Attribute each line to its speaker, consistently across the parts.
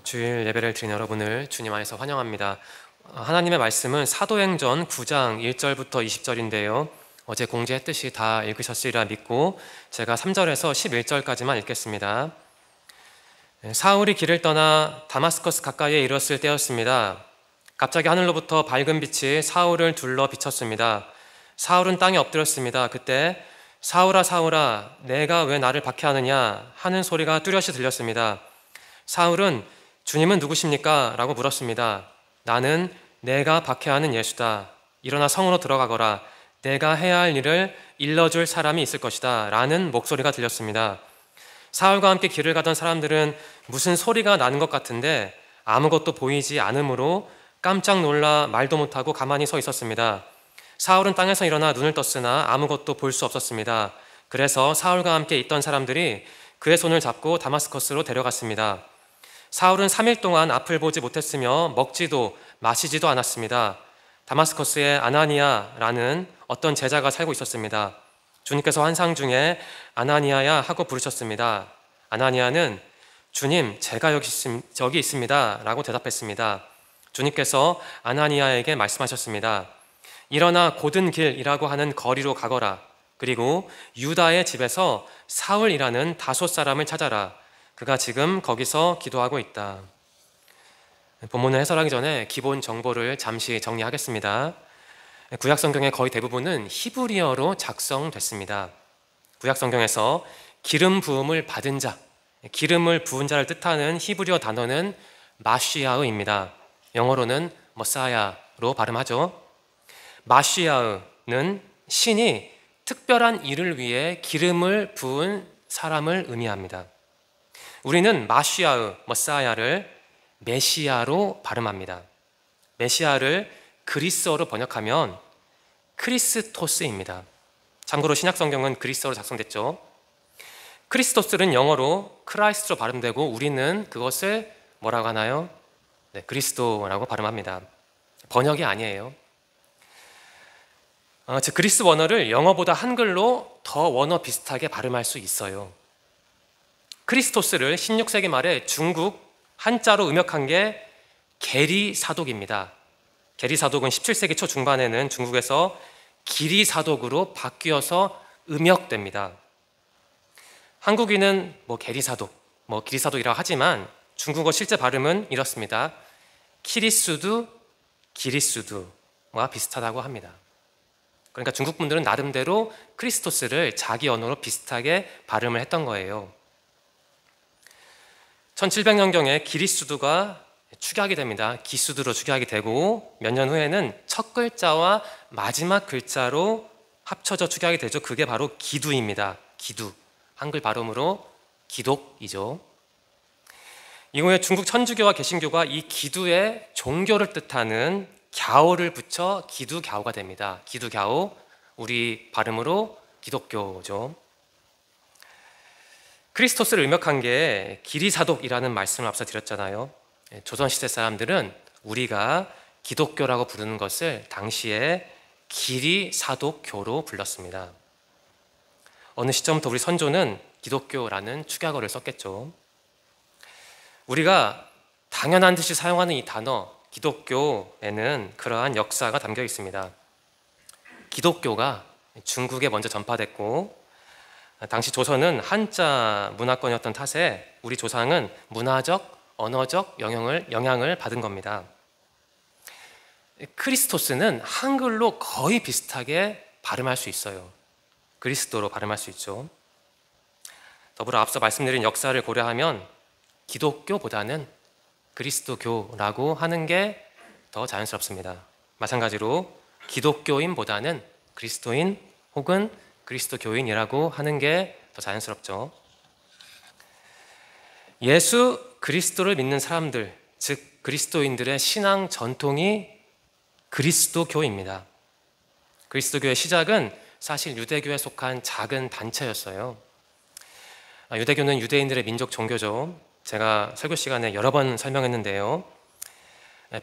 Speaker 1: 주일 예배를 드린 여러분을 주님 안에서 환영합니다. 하나님의 말씀은 사도행전 9장 1절부터 20절인데요. 어제 공지했듯이 다 읽으셨으리라 믿고 제가 3절에서 11절까지만 읽겠습니다. 사울이 길을 떠나 다마스커스 가까이에 이르렀을 때였습니다. 갑자기 하늘로부터 밝은 빛이 사울을 둘러 비쳤습니다. 사울은 땅에 엎드렸습니다. 그때 사울아 사울아 내가 왜 나를 박해하느냐 하는 소리가 뚜렷이 들렸습니다. 사울은 주님은 누구십니까? 라고 물었습니다. 나는 내가 박해하는 예수다. 일어나 성으로 들어가거라. 내가 해야 할 일을 일러줄 사람이 있을 것이다. 라는 목소리가 들렸습니다. 사울과 함께 길을 가던 사람들은 무슨 소리가 나는 것 같은데 아무것도 보이지 않으므로 깜짝 놀라 말도 못하고 가만히 서 있었습니다. 사울은 땅에서 일어나 눈을 떴으나 아무것도 볼 수 없었습니다. 그래서 사울과 함께 있던 사람들이 그의 손을 잡고 다마스커스로 데려갔습니다. 사울은 3일 동안 앞을 보지 못했으며 먹지도 마시지도 않았습니다. 다마스커스에 아나니아라는 어떤 제자가 살고 있었습니다. 주님께서 환상 중에 아나니아야 하고 부르셨습니다. 아나니아는 주님 제가 여기 있습니다 라고 대답했습니다. 주님께서 아나니아에게 말씀하셨습니다. 일어나 곧은 길이라고 하는 거리로 가거라. 그리고 유다의 집에서 사울이라는 다섯 사람을 찾아라. 그가 지금 거기서 기도하고 있다. 본문을 해설하기 전에 기본 정보를 잠시 정리하겠습니다. 구약 성경의 거의 대부분은 히브리어로 작성됐습니다. 구약 성경에서 기름 부음을 받은 자, 기름을 부은 자를 뜻하는 히브리어 단어는 마시아흐입니다. 영어로는 머사야로 발음하죠. 마시아흐는 신이 특별한 일을 위해 기름을 부은 사람을 의미합니다. 우리는 마시아흐, 머사야를 메시아로 발음합니다. 메시아를 그리스어로 번역하면 크리스토스입니다. 참고로 신약성경은 그리스어로 작성됐죠. 크리스토스는 영어로 크라이스트로 발음되고 우리는 그것을 뭐라고 하나요? 네, 그리스도라고 발음합니다. 번역이 아니에요. 즉 그리스 원어를 영어보다 한글로 더 원어 비슷하게 발음할 수 있어요. 크리스토스를 16세기 말에 중국 한자로 음역한 게 게리사독입니다. 게리사독은 17세기 초 중반에는 중국에서 기리사독으로 바뀌어서 음역됩니다. 한국인은 게리사독, 기리사독이라고 하지만 중국어 실제 발음은 이렇습니다. 키리수두, 기리수두와 비슷하다고 합니다. 그러니까 중국 분들은 나름대로 크리스토스를 자기 언어로 비슷하게 발음을 했던 거예요. 1700년경에 기리수두가 축약이 됩니다. 기수두로 축약이 되고 몇 년 후에는 첫 글자와 마지막 글자로 합쳐져 축약이 되죠. 그게 바로 기두입니다. 기두, 한글 발음으로 기독이죠. 이후에 중국 천주교와 개신교가 이 기두에 종교를 뜻하는 갸오를 붙여 기두갸오가 됩니다. 기두갸오, 우리 발음으로 기독교죠. 크리스토스를 음역한 게 기리사독이라는 말씀을 앞서 드렸잖아요. 조선시대 사람들은 우리가 기독교라고 부르는 것을 당시에 기리사독교로 불렀습니다. 어느 시점부터 우리 선조는 기독교라는 축약어를 썼겠죠. 우리가 당연한 듯이 사용하는 이 단어 기독교에는 그러한 역사가 담겨 있습니다. 기독교가 중국에 먼저 전파됐고 당시 조선은 한자 문화권이었던 탓에 우리 조상은 문화적, 언어적 영향을 받은 겁니다. 크리스토스는 한글로 거의 비슷하게 발음할 수 있어요. 그리스도로 발음할 수 있죠. 더불어 앞서 말씀드린 역사를 고려하면 기독교보다는 그리스도교라고 하는 게 더 자연스럽습니다. 마찬가지로 기독교인보다는 그리스도인 혹은 그리스도교인이라고 하는 게 더 자연스럽죠. 예수 그리스도를 믿는 사람들, 즉 그리스도인들의 신앙 전통이 그리스도교입니다. 그리스도교의 시작은 사실 유대교에 속한 작은 단체였어요. 유대교는 유대인들의 민족 종교죠. 제가 설교 시간에 여러 번 설명했는데요.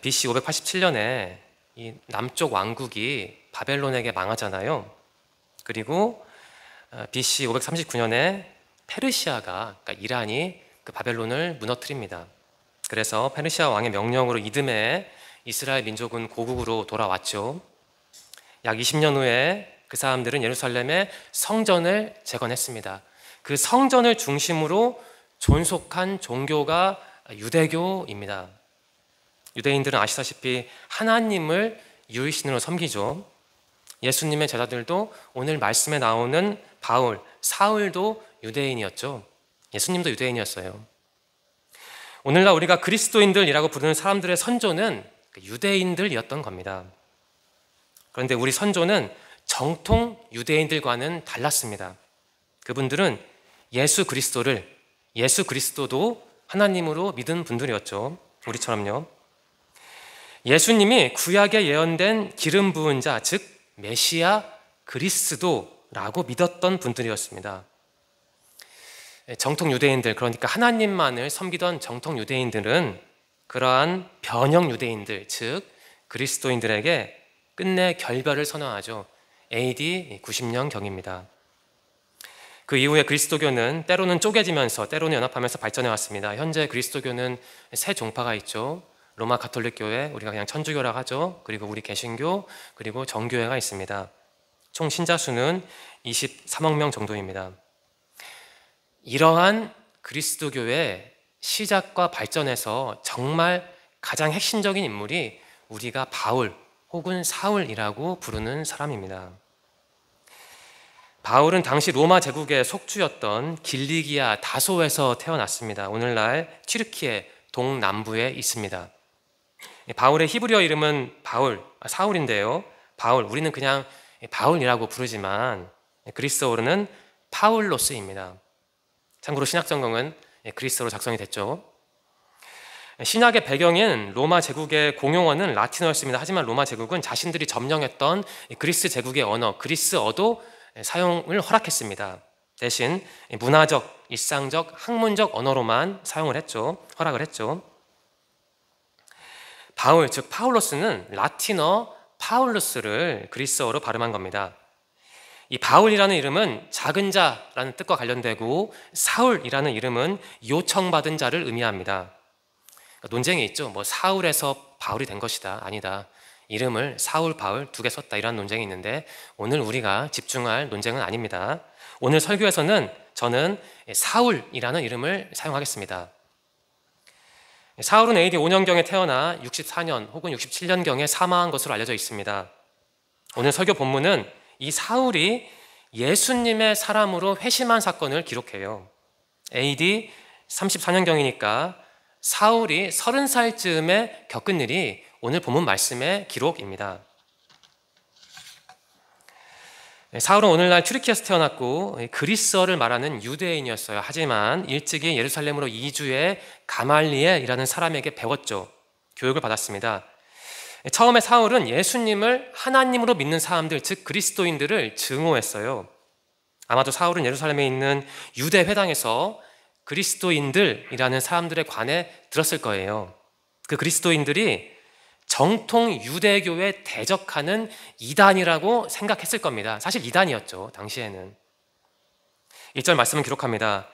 Speaker 1: BC 587년에 이 남쪽 왕국이 바벨론에게 망하잖아요. 그리고 BC 539년에 페르시아가, 그러니까 이란이 그 바벨론을 무너뜨립니다. 그래서 페르시아 왕의 명령으로 이듬해 이스라엘 민족은 고국으로 돌아왔죠. 약 20년 후에 그 사람들은 예루살렘의 성전을 재건했습니다. 그 성전을 중심으로 존속한 종교가 유대교입니다. 유대인들은 아시다시피 하나님을 유일신으로 섬기죠. 예수님의 제자들도 오늘 말씀에 나오는 바울, 사울도 유대인이었죠. 예수님도 유대인이었어요. 오늘날 우리가 그리스도인들이라고 부르는 사람들의 선조는 유대인들이었던 겁니다. 그런데 우리 선조는 정통 유대인들과는 달랐습니다. 그분들은 예수 그리스도도 하나님으로 믿은 분들이었죠. 우리처럼요. 예수님이 구약에 예언된 기름 부은 자, 즉 메시아 그리스도라고 믿었던 분들이었습니다. 정통 유대인들, 그러니까 하나님만을 섬기던 정통 유대인들은 그러한 변형 유대인들, 즉 그리스도인들에게 끝내 결별을 선언하죠. AD 90년경입니다. 그 이후에 그리스도교는 때로는 쪼개지면서 때로는 연합하면서 발전해 왔습니다. 현재 그리스도교는 세 종파가 있죠. 로마 가톨릭 교회, 우리가 그냥 천주교라고 하죠. 그리고 우리 개신교, 그리고 정교회가 있습니다. 총 신자 수는 23억 명 정도입니다. 이러한 그리스도교의 시작과 발전에서 정말 가장 핵심적인 인물이 우리가 바울 혹은 사울이라고 부르는 사람입니다. 바울은 당시 로마 제국의 속주였던 길리기아 다소에서 태어났습니다. 오늘날 튀르키예 동남부에 있습니다. 바울의 히브리어 이름은 사울인데요. 우리는 그냥 바울이라고 부르지만 그리스어로는 파울로스입니다. 참고로 신약성경은 그리스어로 작성이 됐죠. 신약의 배경인 로마 제국의 공용어는 라틴어였습니다. 하지만 로마 제국은 자신들이 점령했던 그리스 제국의 언어, 그리스어도 사용을 허락했습니다. 대신 문화적, 일상적, 학문적 언어로만 사용을 했죠. 허락을 했죠. 바울, 즉 파울로스는 라틴어 파울루스를 그리스어로 발음한 겁니다. 이 바울이라는 이름은 작은 자라는 뜻과 관련되고 사울이라는 이름은 요청받은 자를 의미합니다. 논쟁이 있죠. 사울에서 바울이 된 것이다. 아니다. 이름을 사울, 바울 두 개 썼다. 이런 논쟁이 있는데 오늘 우리가 집중할 논쟁은 아닙니다. 오늘 설교에서는 저는 사울이라는 이름을 사용하겠습니다. 사울은 AD 5년경에 태어나 64년 혹은 67년경에 사망한 것으로 알려져 있습니다. 오늘 설교 본문은 이 사울이 예수님의 사람으로 회심한 사건을 기록해요. AD 34년경이니까 사울이 30살쯤에 겪은 일이 오늘 본문 말씀의 기록입니다. 사울은 오늘날 튀르키예에서 태어났고 그리스어를 말하는 유대인이었어요. 하지만 일찍이 예루살렘으로 이주해 가말리엘이라는 사람에게 배웠죠. 교육을 받았습니다. 처음에 사울은 예수님을 하나님으로 믿는 사람들, 즉 그리스도인들을 증오했어요. 아마도 사울은 예루살렘에 있는 유대 회당에서 그리스도인들이라는 사람들에 관해 들었을 거예요. 그 그리스도인들이 정통 유대교에 대적하는 이단이라고 생각했을 겁니다. 사실 이단이었죠, 당시에는. 1절 말씀은 기록합니다.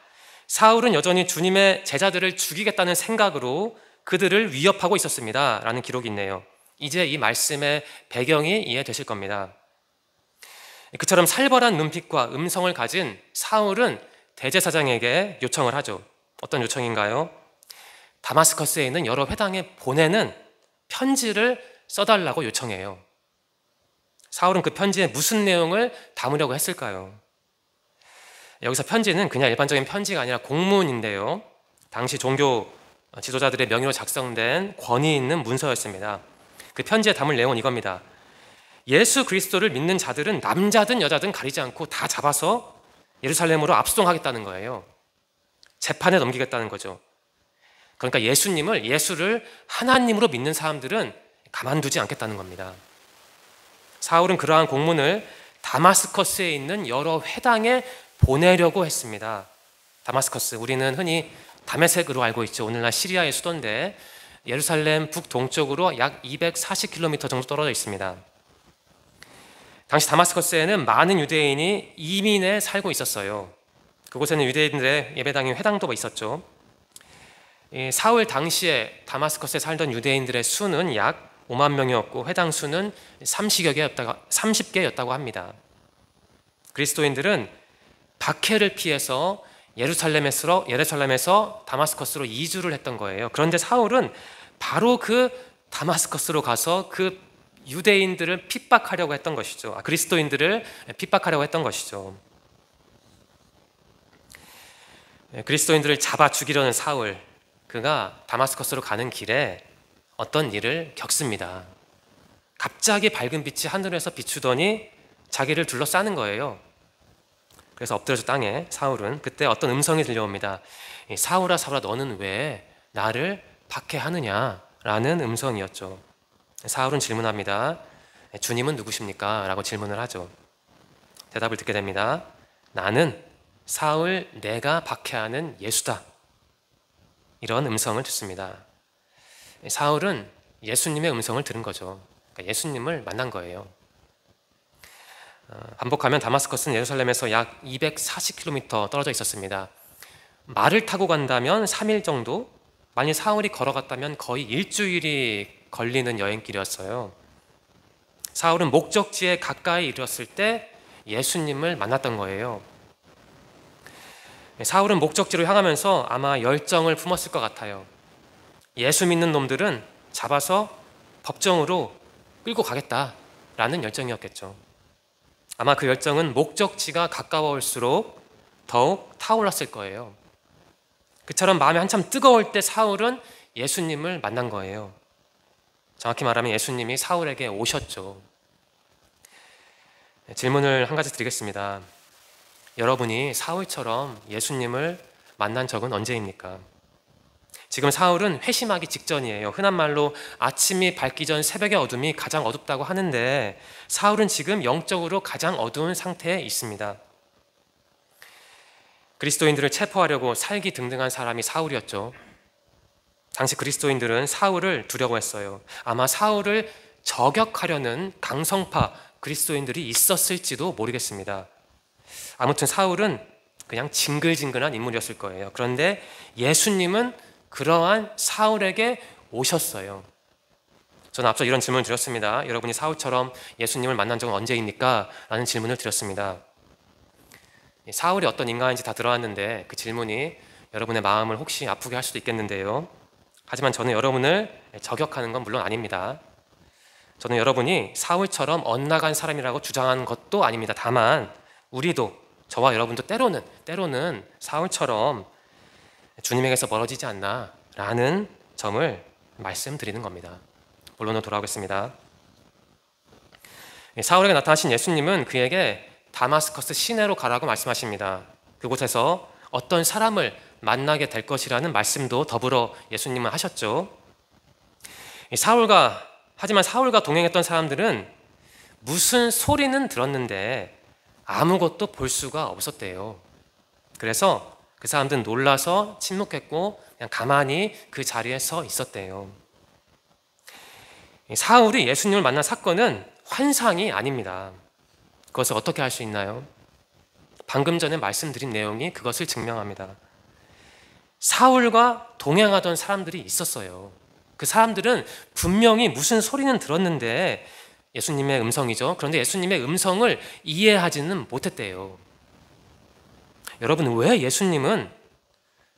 Speaker 1: 사울은 여전히 주님의 제자들을 죽이겠다는 생각으로 그들을 위협하고 있었습니다. 라는 기록이 있네요. 이제 이 말씀의 배경이 이해되실 겁니다. 그처럼 살벌한 눈빛과 음성을 가진 사울은 대제사장에게 요청을 하죠. 어떤 요청인가요? 다마스커스에 있는 여러 회당에 보내는 편지를 써달라고 요청해요. 사울은 그 편지에 무슨 내용을 담으려고 했을까요? 여기서 편지는 그냥 일반적인 편지가 아니라 공문인데요. 당시 종교 지도자들의 명의로 작성된 권위 있는 문서였습니다. 그 편지에 담을 내용은 이겁니다. 예수 그리스도를 믿는 자들은 남자든 여자든 가리지 않고 다 잡아서 예루살렘으로 압송하겠다는 거예요. 재판에 넘기겠다는 거죠. 그러니까 예수를 하나님으로 믿는 사람들은 가만두지 않겠다는 겁니다. 사울은 그러한 공문을 다마스커스에 있는 여러 회당에 보내려고 했습니다. 다마스커스, 우리는 흔히 다메섹으로 알고 있죠. 오늘날 시리아의 수도인데 예루살렘 북동쪽으로 약 240km 정도 떨어져 있습니다. 당시 다마스커스에는 많은 유대인이 이민해 살고 있었어요. 그곳에는 유대인들의 예배당인 회당도 있었죠. 이 사울 당시에 다마스커스에 살던 유대인들의 수는 약 5만 명이었고 회당 수는 30개였다고 합니다. 그리스도인들은 박해를 피해서 예루살렘에서 다마스커스로 이주를 했던 거예요. 그런데 사울은 바로 그 다마스커스로 가서 그 유대인들을 핍박하려고 했던 것이죠. 그리스도인들을 핍박하려고 했던 것이죠. 그리스도인들을 잡아 죽이려는 사울, 그가 다마스커스로 가는 길에 어떤 일을 겪습니다. 갑자기 밝은 빛이 하늘에서 비추더니 자기를 둘러싸는 거예요. 그래서 엎드려져 땅에 사울은 그때 어떤 음성이 들려옵니다. 사울아 사울아 너는 왜 나를 박해하느냐? 라는 음성이었죠. 사울은 질문합니다. 주님은 누구십니까? 라고 질문을 하죠. 대답을 듣게 됩니다. 나는 사울 내가 박해하는 예수다. 이런 음성을 듣습니다. 사울은 예수님의 음성을 들은 거죠. 그러니까 예수님을 만난 거예요. 반복하면 다마스커스는 예루살렘에서 약 240km 떨어져 있었습니다. 말을 타고 간다면 3일 정도, 만일 사울이 걸어갔다면 거의 일주일이 걸리는 여행길이었어요. 사울은 목적지에 가까이 이르렀을 때 예수님을 만났던 거예요. 사울은 목적지로 향하면서 아마 열정을 품었을 것 같아요. 예수 믿는 놈들은 잡아서 법정으로 끌고 가겠다라는 열정이었겠죠. 아마 그 열정은 목적지가 가까워올수록 더욱 타올랐을 거예요. 그처럼 마음이 한참 뜨거울 때 사울은 예수님을 만난 거예요. 정확히 말하면 예수님이 사울에게 오셨죠. 질문을 한 가지 드리겠습니다. 여러분이 사울처럼 예수님을 만난 적은 언제입니까? 지금 사울은 회심하기 직전이에요. 흔한 말로 아침이 밝기 전 새벽의 어둠이 가장 어둡다고 하는데 사울은 지금 영적으로 가장 어두운 상태에 있습니다. 그리스도인들을 체포하려고 살기등등한 사람이 사울이었죠. 당시 그리스도인들은 사울을 두려워했어요. 아마 사울을 저격하려는 강성파 그리스도인들이 있었을지도 모르겠습니다. 아무튼 사울은 그냥 징글징글한 인물이었을 거예요. 그런데 예수님은 그러한 사울에게 오셨어요. 저는 앞서 이런 질문을 드렸습니다. 여러분이 사울처럼 예수님을 만난 적은 언제입니까? 라는 질문을 드렸습니다. 사울이 어떤 인간인지 다 들어왔는데 그 질문이 여러분의 마음을 혹시 아프게 할 수도 있겠는데요. 하지만 저는 여러분을 저격하는 건 물론 아닙니다. 저는 여러분이 사울처럼 엇나간 사람이라고 주장하는 것도 아닙니다. 다만 우리도, 저와 여러분도 때로는 사울처럼 주님에게서 멀어지지 않나 라는 점을 말씀드리는 겁니다. 본론으로 돌아오겠습니다. 사울에게 나타나신 예수님은 그에게 다마스커스 시내로 가라고 말씀하십니다. 그곳에서 어떤 사람을 만나게 될 것이라는 말씀도 더불어 예수님은 하셨죠. 하지만 사울과 동행했던 사람들은 무슨 소리는 들었는데 아무것도 볼 수가 없었대요. 그래서 그 사람들은 놀라서 침묵했고 그냥 가만히 그 자리에 서 있었대요. 사울이 예수님을 만난 사건은 환상이 아닙니다. 그것을 어떻게 알 수 있나요? 방금 전에 말씀드린 내용이 그것을 증명합니다. 사울과 동행하던 사람들이 있었어요. 그 사람들은 분명히 무슨 소리는 들었는데 예수님의 음성이죠. 그런데 예수님의 음성을 이해하지는 못했대요. 여러분, 왜 예수님은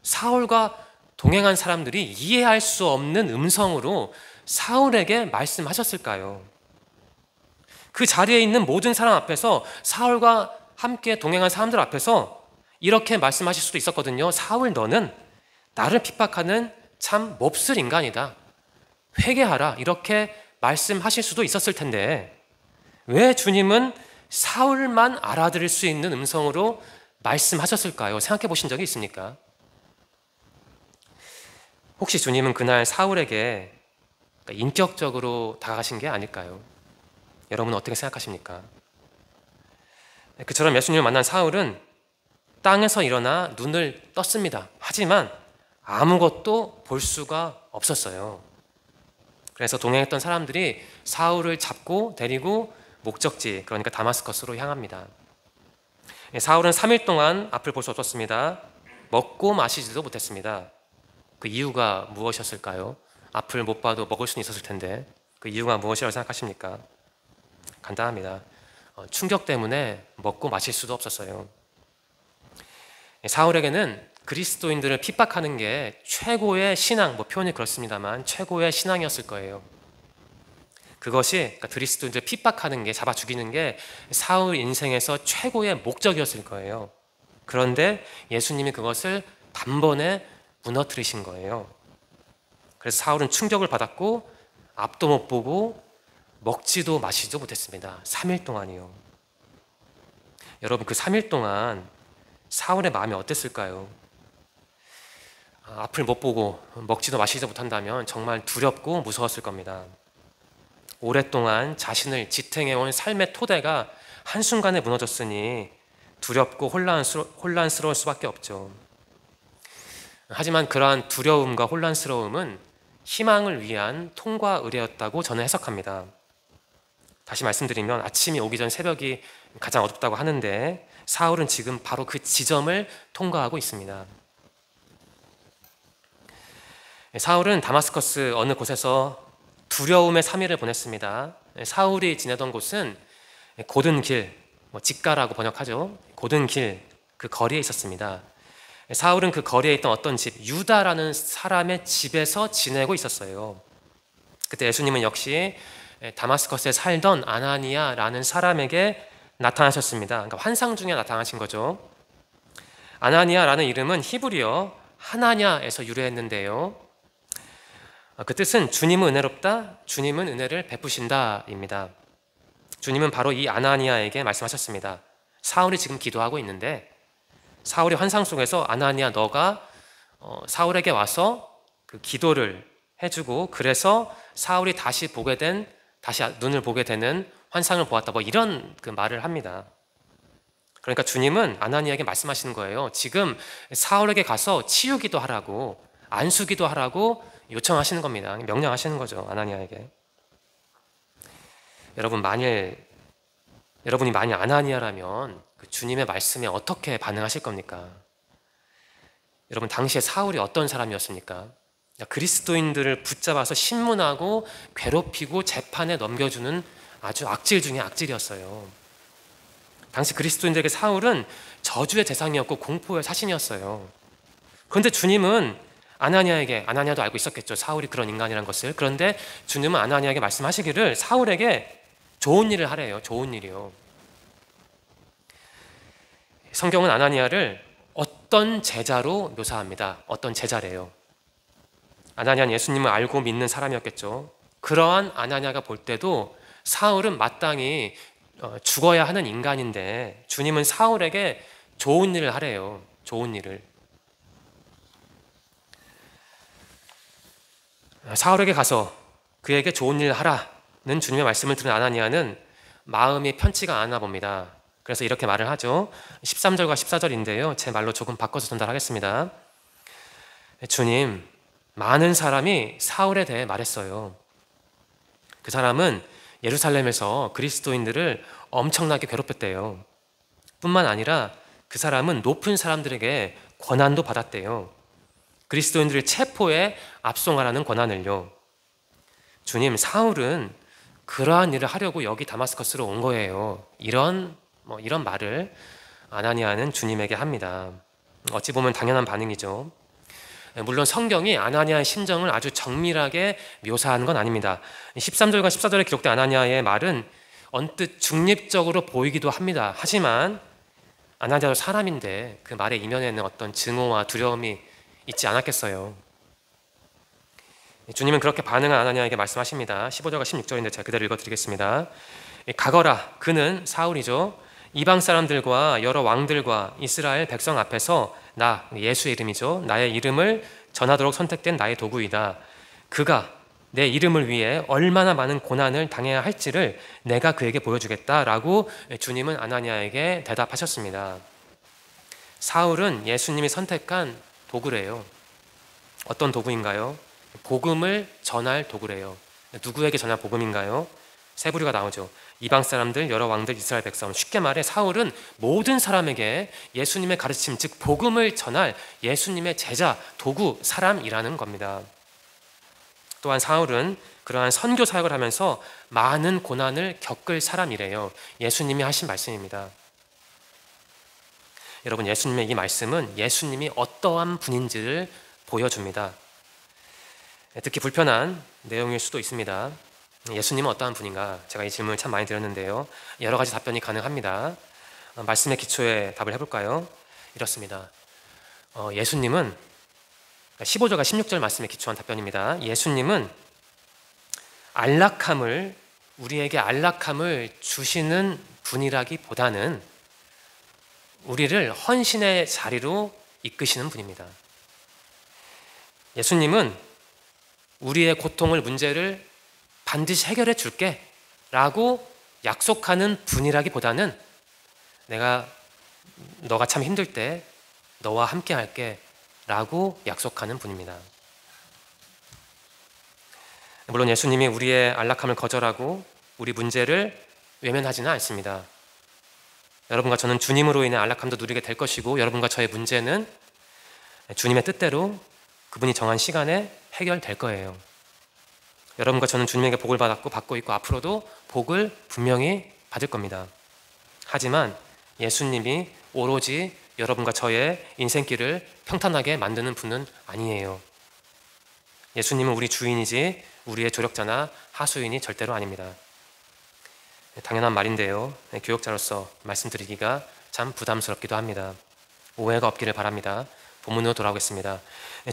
Speaker 1: 사울과 동행한 사람들이 이해할 수 없는 음성으로 사울에게 말씀하셨을까요? 그 자리에 있는 모든 사람 앞에서, 사울과 함께 동행한 사람들 앞에서 이렇게 말씀하실 수도 있었거든요. 사울, 너는 나를 핍박하는 참 몹쓸 인간이다. 회개하라. 이렇게 말씀하실 수도 있었을 텐데 왜 주님은 사울만 알아들을 수 있는 음성으로 말씀하셨을까요? 생각해 보신 적이 있습니까? 혹시 주님은 그날 사울에게 인격적으로 다가가신 게 아닐까요? 여러분은 어떻게 생각하십니까? 그처럼 예수님을 만난 사울은 땅에서 일어나 눈을 떴습니다. 하지만 아무것도 볼 수가 없었어요. 그래서 동행했던 사람들이 사울을 잡고 데리고 목적지, 그러니까 다마스커스로 향합니다. 사울은 3일 동안 앞을 볼 수 없었습니다. 먹고 마시지도 못했습니다. 그 이유가 무엇이었을까요? 앞을 못 봐도 먹을 수는 있었을 텐데 그 이유가 무엇이라고 생각하십니까? 간단합니다. 충격 때문에 먹고 마실 수도 없었어요. 사울에게는 그리스도인들을 핍박하는 게 최고의 신앙, 표현이 그렇습니다만 최고의 신앙이었을 거예요. 그것이 그러니까 그리스도인들을 핍박하는 게, 잡아 죽이는 게 사울 인생에서 최고의 목적이었을 거예요. 그런데 예수님이 그것을 단번에 무너뜨리신 거예요. 그래서 사울은 충격을 받았고 앞도 못 보고 먹지도 마시지도 못했습니다. 3일 동안이요. 여러분, 그 3일 동안 사울의 마음이 어땠을까요? 앞을 못 보고 먹지도 마시지도 못한다면 정말 두렵고 무서웠을 겁니다. 오랫동안 자신을 지탱해온 삶의 토대가 한순간에 무너졌으니 두렵고 혼란스러울 수밖에 없죠. 하지만 그러한 두려움과 혼란스러움은 희망을 위한 통과 의례였다고 저는 해석합니다. 다시 말씀드리면 아침이 오기 전 새벽이 가장 어둡다고 하는데 사울은 지금 바로 그 지점을 통과하고 있습니다. 사울은 다마스커스 어느 곳에서 두려움의 3일을 보냈습니다. 사울이 지내던 곳은 고든 길, 직가라고 번역하죠. 고든 길, 그 거리에 있었습니다. 사울은 그 거리에 있던 어떤 집, 유다라는 사람의 집에서 지내고 있었어요. 그때 예수님은 역시 다마스커스에 살던 아나니아라는 사람에게 나타나셨습니다. 그러니까 환상 중에 나타나신 거죠. 아나니아라는 이름은 히브리어 하나냐에서 유래했는데요. 그 뜻은 주님은 은혜롭다, 주님은 은혜를 베푸신다입니다. 주님은 바로 이 아나니아에게 말씀하셨습니다. 사울이 지금 기도하고 있는데 사울의 환상 속에서 아나니아 너가 사울에게 와서 그 기도를 해주고 그래서 사울이 다시 눈을 보게 되는 환상을 보았다, 이런 그 말을 합니다. 그러니까 주님은 아나니아에게 말씀하시는 거예요. 지금 사울에게 가서 치유기도 하라고, 안수기도 하라고 요청하시는 겁니다. 명령하시는 거죠, 아나니아에게. 여러분, 여러분이 만약 아나니아라면 그 주님의 말씀에 어떻게 반응하실 겁니까? 여러분, 당시에 사울이 어떤 사람이었습니까? 그리스도인들을 붙잡아서 신문하고 괴롭히고 재판에 넘겨주는 아주 악질 중에 악질이었어요. 당시 그리스도인들에게 사울은 저주의 대상이었고 공포의 사신이었어요. 그런데 주님은 아나니아도 알고 있었겠죠, 사울이 그런 인간이란 것을. 그런데 주님은 아나니아에게 말씀하시기를 사울에게 좋은 일을 하래요. 좋은 일이요. 성경은 아나니아를 어떤 제자로 묘사합니다. 어떤 제자래요. 아나니아는 예수님을 알고 믿는 사람이었겠죠. 그러한 아나니아가 볼 때도 사울은 마땅히 죽어야 하는 인간인데 주님은 사울에게 좋은 일을 하래요. 좋은 일을. 사울에게 가서 그에게 좋은 일을 하라는 주님의 말씀을 들은 아나니아는 마음이 편치가 않아 봅니다. 그래서 이렇게 말을 하죠. 13절과 14절인데요. 제 말로 조금 바꿔서 전달하겠습니다. 주님, 많은 사람이 사울에 대해 말했어요. 그 사람은 예루살렘에서 그리스도인들을 엄청나게 괴롭혔대요. 뿐만 아니라 그 사람은 높은 사람들에게 권한도 받았대요. 그리스도인들을 체포해 압송하라는 권한을요. 주님, 사울은 그러한 일을 하려고 여기 다마스커스로 온 거예요. 이런 말을 아나니아는 주님에게 합니다. 어찌 보면 당연한 반응이죠. 물론 성경이 아나니아의 심정을 아주 정밀하게 묘사하는 건 아닙니다. 13절과 14절에 기록된 아나니아의 말은 언뜻 중립적으로 보이기도 합니다. 하지만 아나니아도 사람인데 그 말의 이면에는 어떤 증오와 두려움이 있지 않았겠어요. 주님은 그렇게 반응한 아나니아에게 말씀하십니다. 15절과 16절인데 제가 그대로 읽어드리겠습니다. 가거라, 그는 사울이죠. 이방 사람들과 여러 왕들과 이스라엘 백성 앞에서 나, 예수의 이름이죠, 나의 이름을 전하도록 선택된 나의 도구이다. 그가 내 이름을 위해 얼마나 많은 고난을 당해야 할지를 내가 그에게 보여주겠다라고 주님은 아나니아에게 대답하셨습니다. 사울은 예수님이 선택한 도구래요. 어떤 도구인가요? 복음을 전할 도구래요. 누구에게 전할 복음인가요? 세 부류가 나오죠. 이방 사람들, 여러 왕들, 이스라엘 백성. 쉽게 말해 사울은 모든 사람에게 예수님의 가르침, 즉 복음을 전할 예수님의 제자, 도구, 사람이라는 겁니다. 또한 사울은 그러한 선교 사역을 하면서 많은 고난을 겪을 사람이래요. 예수님이 하신 말씀입니다. 여러분, 예수님의 이 말씀은 예수님이 어떠한 분인지를 보여줍니다. 듣기 불편한 내용일 수도 있습니다. 예수님은 어떠한 분인가? 제가 이 질문을 참 많이 드렸는데요. 여러 가지 답변이 가능합니다. 말씀의 기초에 답을 해볼까요? 이렇습니다. 예수님은 15절과 16절 말씀에 기초한 답변입니다. 예수님은 우리에게 안락함을 주시는 분이라기보다는 우리를 헌신의 자리로 이끄시는 분입니다. 예수님은 우리의 고통을, 문제를 반드시 해결해 줄게 라고 약속하는 분이라기보다는 너가 참 힘들 때 너와 함께 할게 라고 약속하는 분입니다. 물론 예수님이 우리의 안락함을 거절하고 우리 문제를 외면하지는 않습니다. 여러분과 저는 주님으로 인해 안락함도 누리게 될 것이고, 여러분과 저의 문제는 주님의 뜻대로 그분이 정한 시간에 해결될 거예요. 여러분과 저는 주님에게 복을 받고 있고 앞으로도 복을 분명히 받을 겁니다. 하지만 예수님이 오로지 여러분과 저의 인생길을 평탄하게 만드는 분은 아니에요. 예수님은 우리 주인이지 우리의 조력자나 하수인이 절대로 아닙니다. 당연한 말인데요, 교역자로서 말씀드리기가 참 부담스럽기도 합니다. 오해가 없기를 바랍니다. 본문으로 돌아오겠습니다.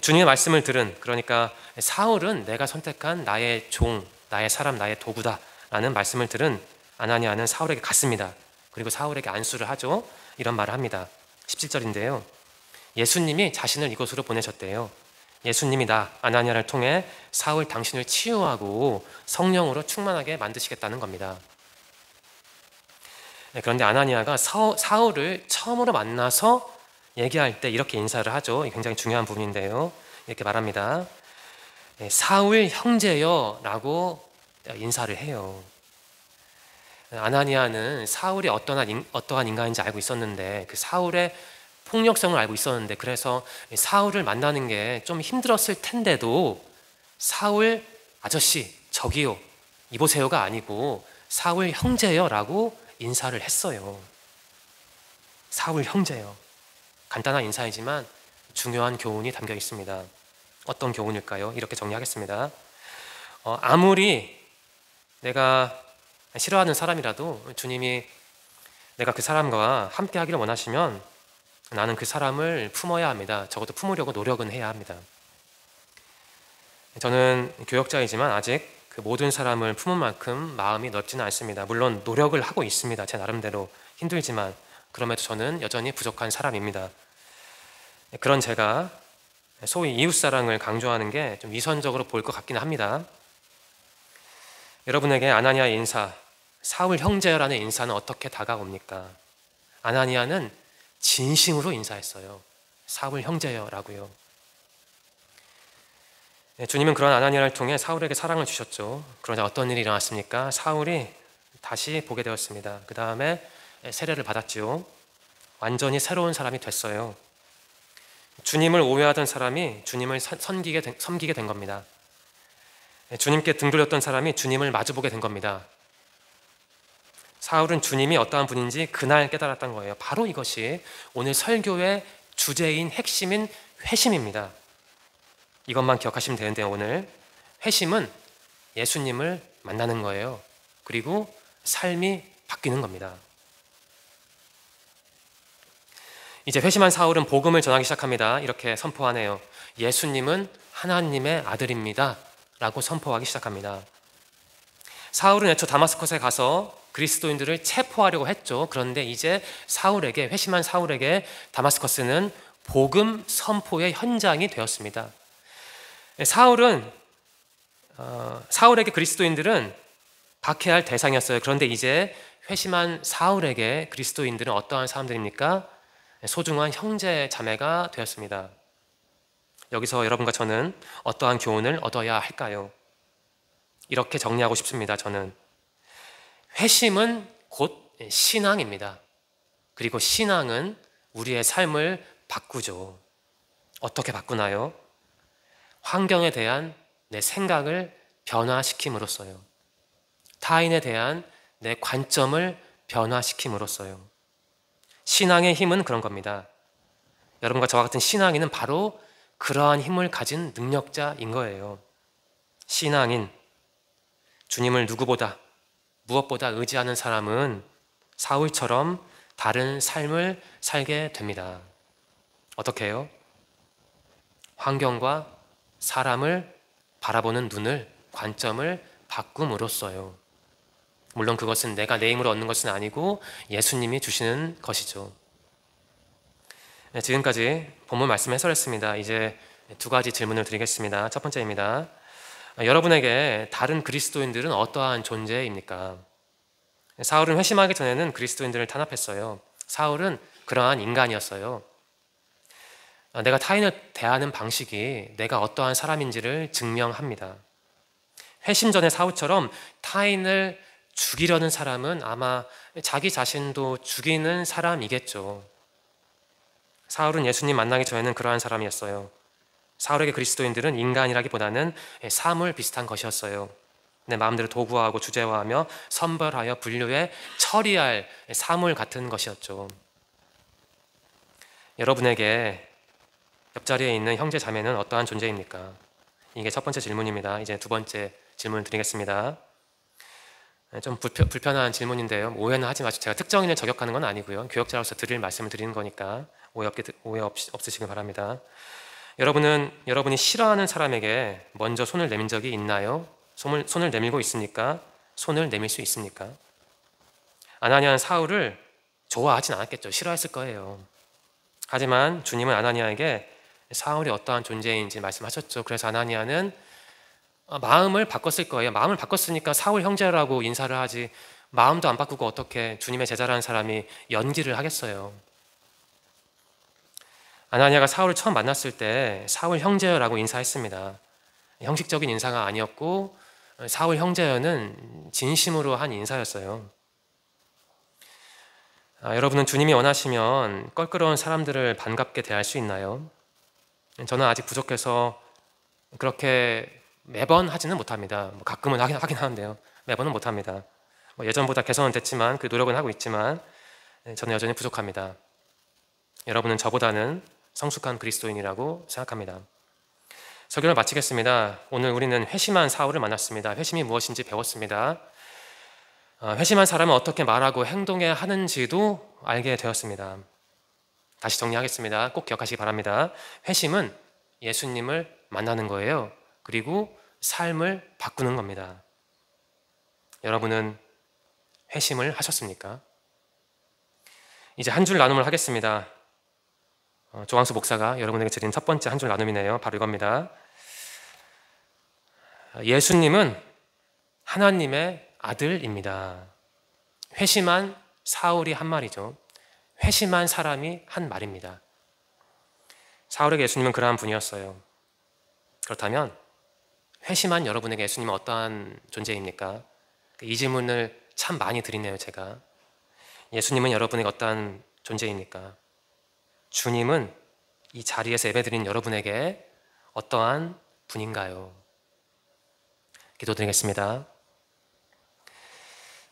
Speaker 1: 주님의 말씀을 들은, 그러니까 사울은 내가 선택한 나의 종, 나의 사람, 나의 도구다 라는 말씀을 들은 아나니아는 사울에게 갔습니다. 그리고 사울에게 안수를 하죠. 이런 말을 합니다. 17절인데요. 예수님이 자신을 이곳으로 보내셨대요. 예수님이 나 아나니아를 통해 사울 당신을 치유하고 성령으로 충만하게 만드시겠다는 겁니다. 그런데 아나니아가 사울을 처음으로 만나서 얘기할 때 이렇게 인사를 하죠. 굉장히 중요한 부분인데요. 이렇게 말합니다. 사울 형제여 라고 인사를 해요. 아나니아는 사울이 어떠한 인간인지 알고 있었는데, 그 사울의 폭력성을 알고 있었는데, 그래서 사울을 만나는 게 좀 힘들었을 텐데도 사울 아저씨 저기요 이보세요가 아니고 사울 형제여 라고 인사를 했어요. 사울 형제여. 간단한 인사이지만 중요한 교훈이 담겨 있습니다. 어떤 교훈일까요? 이렇게 정리하겠습니다. 아무리 내가 싫어하는 사람이라도 주님이 내가 그 사람과 함께 하기를 원하시면 나는 그 사람을 품어야 합니다. 적어도 품으려고 노력은 해야 합니다. 저는 교역자이지만 아직 그 모든 사람을 품은 만큼 마음이 넓지는 않습니다. 물론 노력을 하고 있습니다. 제 나름대로 힘들지만 그럼에도 저는 여전히 부족한 사람입니다. 그런 제가 소위 이웃사랑을 강조하는 게 좀 위선적으로 보일 것 같기는 합니다. 여러분에게 아나니아의 인사, 사울 형제라는 인사는 어떻게 다가옵니까? 아나니아는 진심으로 인사했어요. 사울 형제여라고요. 주님은 그런 아나니아를 통해 사울에게 사랑을 주셨죠. 그러자 어떤 일이 일어났습니까? 사울이 다시 보게 되었습니다. 그 다음에 세례를 받았죠. 완전히 새로운 사람이 됐어요. 주님을 오해하던 사람이 주님을 섬기게 된 겁니다. 주님께 등 돌렸던 사람이 주님을 마주보게 된 겁니다. 사울은 주님이 어떠한 분인지 그날 깨달았던 거예요. 바로 이것이 오늘 설교의 주제인 핵심인 회심입니다. 이것만 기억하시면 되는데요. 오늘 회심은 예수님을 만나는 거예요. 그리고 삶이 바뀌는 겁니다. 이제 회심한 사울은 복음을 전하기 시작합니다. 이렇게 선포하네요. 예수님은 하나님의 아들입니다 라고 선포하기 시작합니다. 사울은 애초 다마스커스에 가서 그리스도인들을 체포하려고 했죠. 그런데 이제 회심한 사울에게 다마스커스는 복음 선포의 현장이 되었습니다. 사울에게 그리스도인들은 박해할 대상이었어요. 그런데 이제 회심한 사울에게 그리스도인들은 어떠한 사람들입니까? 소중한 형제 자매가 되었습니다. 여기서 여러분과 저는 어떠한 교훈을 얻어야 할까요? 이렇게 정리하고 싶습니다. 저는 회심은 곧 신앙입니다. 그리고 신앙은 우리의 삶을 바꾸죠. 어떻게 바꾸나요? 환경에 대한 내 생각을 변화시킴으로써요. 타인에 대한 내 관점을 변화시킴으로써요. 신앙의 힘은 그런 겁니다. 여러분과 저와 같은 신앙인은 바로 그러한 힘을 가진 능력자인 거예요. 신앙인, 주님을 누구보다, 무엇보다 의지하는 사람은 사울처럼 다른 삶을 살게 됩니다. 어떻게 해요? 환경과 사람을 바라보는 눈을, 관점을 바꿈으로써요. 물론 그것은 내가 내 힘으로 얻는 것은 아니고 예수님이 주시는 것이죠. 네, 지금까지 본문 말씀 해설했습니다. 이제 두 가지 질문을 드리겠습니다. 첫 번째입니다. 여러분에게 다른 그리스도인들은 어떠한 존재입니까? 사울은 회심하기 전에는 그리스도인들을 탄압했어요. 사울은 그러한 인간이었어요. 내가 타인을 대하는 방식이 내가 어떠한 사람인지를 증명합니다. 회심 전의 사울처럼 타인을 죽이려는 사람은 아마 자기 자신도 죽이는 사람이겠죠. 사울은 예수님 만나기 전에는 그러한 사람이었어요. 사울에게 그리스도인들은 인간이라기보다는 사물 비슷한 것이었어요. 내 마음대로 도구화하고 주제화하며 선별하여 분류해 처리할 사물 같은 것이었죠. 여러분에게 옆자리에 있는 형제 자매는 어떠한 존재입니까? 이게 첫 번째 질문입니다. 이제 두 번째 질문을 드리겠습니다. 좀 불편한 질문인데요. 오해는 하지 마시고, 제가 특정인을 저격하는 건 아니고요. 교역자로서 드릴 말씀을 드리는 거니까 오해 없으시길 바랍니다. 여러분이 싫어하는 사람에게 먼저 손을 내민 적이 있나요? 손을 내밀고 있습니까? 손을 내밀 수 있습니까? 아나니아는 사울을 좋아하진 않았겠죠. 싫어했을 거예요. 하지만 주님은 아나니아에게 사울이 어떠한 존재인지 말씀하셨죠. 그래서 아나니아는 마음을 바꿨을 거예요. 마음을 바꿨으니까 사울 형제라고 인사를 하지, 마음도 안 바꾸고 어떻게 주님의 제자라는 사람이 연기를 하겠어요. 아나니아가 사울을 처음 만났을 때 사울 형제여라고 인사했습니다. 형식적인 인사가 아니었고 사울 형제여는 진심으로 한 인사였어요. 여러분은 주님이 원하시면 껄끄러운 사람들을 반갑게 대할 수 있나요? 저는 아직 부족해서 그렇게 매번 하지는 못합니다. 가끔은 하긴 하는데요. 매번은 못합니다. 예전보다 개선은 됐지만 그 노력은 하고 있지만 저는 여전히 부족합니다. 여러분은 저보다는 성숙한 그리스도인이라고 생각합니다. 설교를 마치겠습니다. 오늘 우리는 회심한 사울을 만났습니다. 회심이 무엇인지 배웠습니다. 회심한 사람은 어떻게 말하고 행동해야 하는지도 알게 되었습니다. 다시 정리하겠습니다. 꼭 기억하시기 바랍니다. 회심은 예수님을 만나는 거예요. 그리고 삶을 바꾸는 겁니다. 여러분은 회심을 하셨습니까? 이제 한 줄 나눔을 하겠습니다. 조광수 목사가 여러분에게 드린 첫 번째 한 줄 나눔이네요. 바로 이겁니다. 예수님은 하나님의 아들입니다. 회심한 사울이 한 말이죠. 회심한 사람이 한 말입니다. 사울에게 예수님은 그러한 분이었어요. 그렇다면 회심한 여러분에게 예수님은 어떠한 존재입니까? 이 질문을 참 많이 드리네요, 제가. 예수님은 여러분에게 어떠한 존재입니까? 주님은 이 자리에서 예배드린 여러분에게 어떠한 분인가요? 기도드리겠습니다.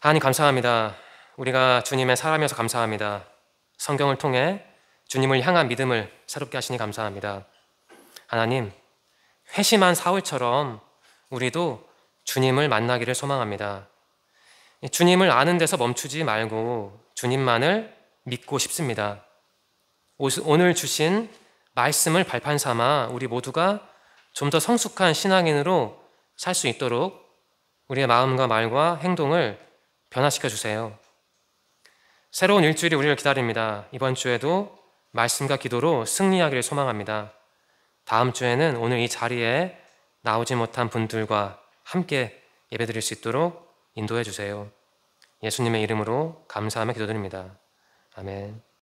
Speaker 1: 하나님 감사합니다. 우리가 주님의 사람이어서 감사합니다. 성경을 통해 주님을 향한 믿음을 새롭게 하시니 감사합니다. 하나님, 회심한 사울처럼 우리도 주님을 만나기를 소망합니다. 주님을 아는 데서 멈추지 말고 주님만을 믿고 싶습니다. 오늘 주신 말씀을 발판 삼아 우리 모두가 좀 더 성숙한 신앙인으로 살 수 있도록 우리의 마음과 말과 행동을 변화시켜 주세요. 새로운 일주일이 우리를 기다립니다. 이번 주에도 말씀과 기도로 승리하기를 소망합니다. 다음 주에는 오늘 이 자리에 나오지 못한 분들과 함께 예배드릴 수 있도록 인도해 주세요. 예수님의 이름으로 감사하며 기도드립니다. 아멘.